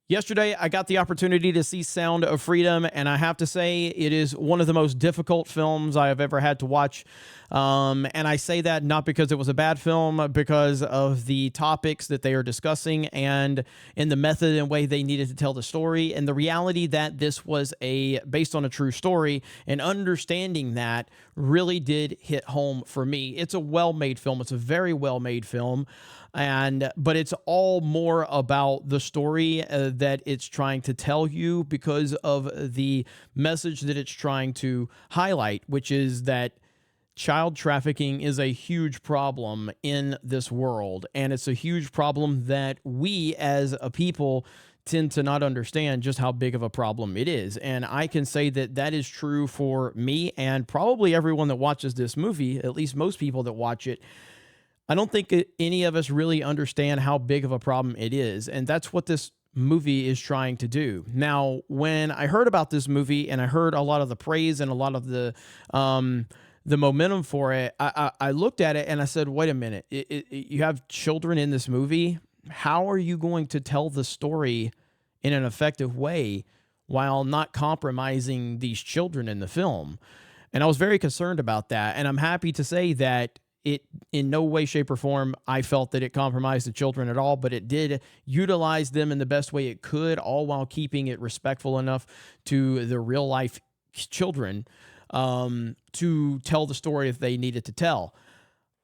Yesterday, I got the opportunity to see Sound of Freedom, and I have to say it is one of the most difficult films I have ever had to watch. And I say that not because it was a bad film, because of the topics that they are discussing and in the method and way they needed to tell the story, and the reality that this was based on a true story, and understanding that really did hit home for me. It's a well-made film. It's a very well-made film. But it's all more about the story that it's trying to tell you because of the message that it's trying to highlight, which is that child trafficking is a huge problem in this world, and it's a huge problem that we as a people tend to not understand just how big of a problem it is. And I can say that that is true for me and probably everyone that watches this movie, at least most people that watch it. I don't think any of us really understand how big of a problem it is, and that's what this movie is trying to do. Now, when I heard about this movie and I heard a lot of the praise and a lot of the momentum for it, I looked at it and I said, "Wait a minute! You have children in this movie. How are you going to tell the story in an effective way while not compromising these children in the film?" And I was very concerned about that, and I'm happy to say that it in no way, shape, or form I felt that it compromised the children at all, but it did utilize them in the best way it could, all while keeping it respectful enough to the real life children to tell the story that they needed to tell.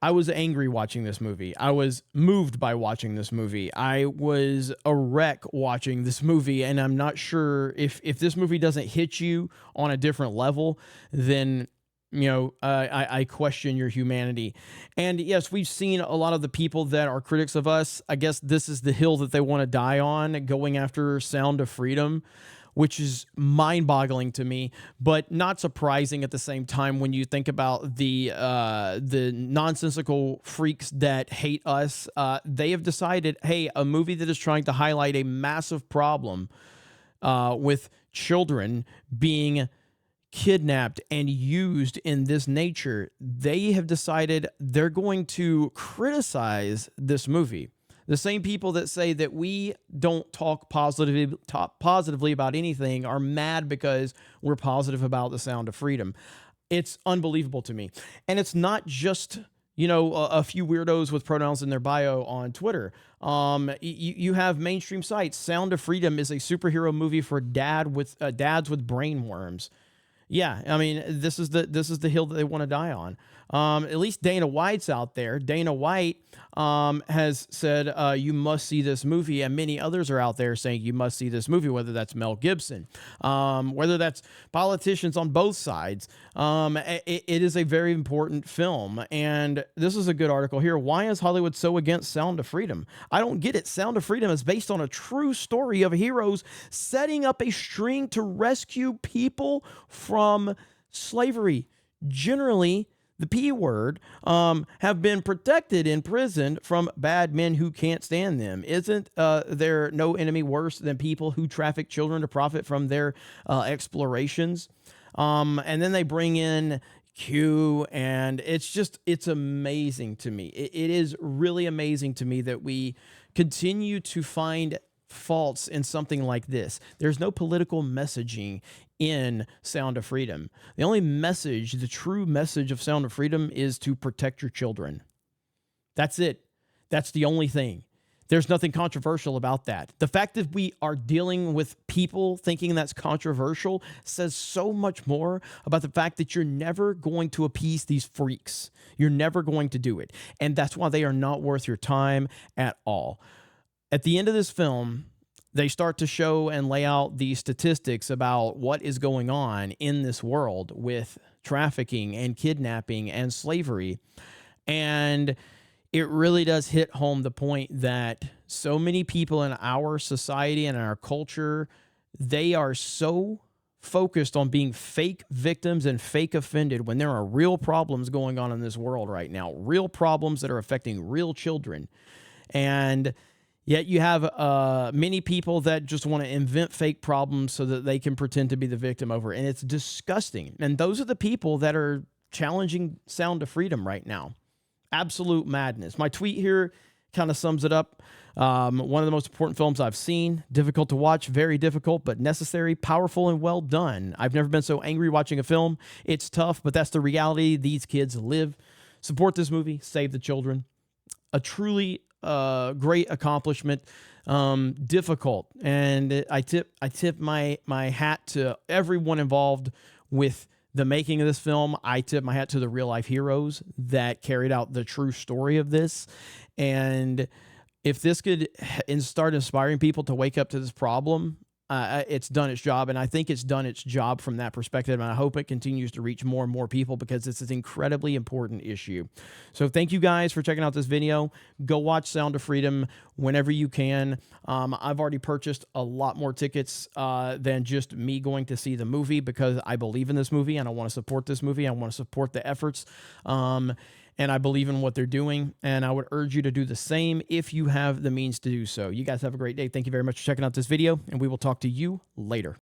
I was angry watching this movie. I was moved by watching this movie. I was a wreck watching this movie, and I'm not sure if this movie doesn't hit you on a different level, then I question your humanity. And yes, we've seen a lot of the people that are critics of us. I guess this is the hill that they want to die on, going after Sound of Freedom, which is mind-boggling to me, but not surprising at the same time when you think about the nonsensical freaks that hate us. They have decided, hey, a movie that is trying to highlight a massive problem with children being kidnapped and used in this nature, they have decided they're going to criticize this movie. The same people that say that we don't talk positively about anything are mad because we're positive about the Sound of Freedom. It's unbelievable to me. And it's not just a few weirdos with pronouns in their bio on Twitter. You have mainstream sites. Sound of Freedom is a superhero movie for dads with brain worms. Yeah, I mean, this is the hill that they want to die on. At least Dana White's out there. Dana White has said you must see this movie, and many others are out there saying you must see this movie, whether that's Mel Gibson, whether that's politicians on both sides. It is a very important film, and this is a good article here. Why is Hollywood so against Sound of Freedom? I don't get it. Sound of Freedom is based on a true story of heroes setting up a string to rescue people from slavery. Generally, the P word, have been protected in prison from bad men who can't stand them. Isn't there no enemy worse than people who traffic children to profit from their explorations? And then they bring in Q, and it's amazing to me. It is really amazing to me that we continue to find faults in something like this. There's no political messaging in Sound of Freedom. The only message, the true message of Sound of Freedom, is to protect your children. That's it. That's the only thing. There's nothing controversial about that. The fact that we are dealing with people thinking that's controversial says so much more about the fact that you're never going to appease these freaks. You're never going to do it. And that's why they are not worth your time at all. At the end of this film, they start to show and lay out the statistics about what is going on in this world with trafficking and kidnapping and slavery. And it really does hit home the point that so many people in our society and our culture, they are so focused on being fake victims and fake offended when there are real problems going on in this world right now, real problems that are affecting real children. And yet you have many people that just want to invent fake problems so that they can pretend to be the victim over it. And it's disgusting. And those are the people that are challenging Sound of Freedom right now. Absolute madness. My tweet here kind of sums it up. One of the most important films I've seen. Difficult to watch, very difficult, but necessary, powerful, and well done. I've never been so angry watching a film. It's tough, but that's the reality these kids live. Support this movie. Save the children. A truly great accomplishment. Difficult, and I tip my hat to everyone involved with the making of this film. I tip my hat to the real life heroes that carried out the true story of this. And if this could start inspiring people to wake up to this problem, it's done its job. And I think it's done its job from that perspective. And I hope it continues to reach more and more people because it's an incredibly important issue. So thank you guys for checking out this video. Go watch Sound of Freedom whenever you can. I've already purchased a lot more tickets than just me going to see the movie because I believe in this movie and I want to support this movie. I want to support the efforts. And I believe in what they're doing, and I would urge you to do the same if you have the means to do so. You guys have a great day. Thank you very much for checking out this video, and we will talk to you later.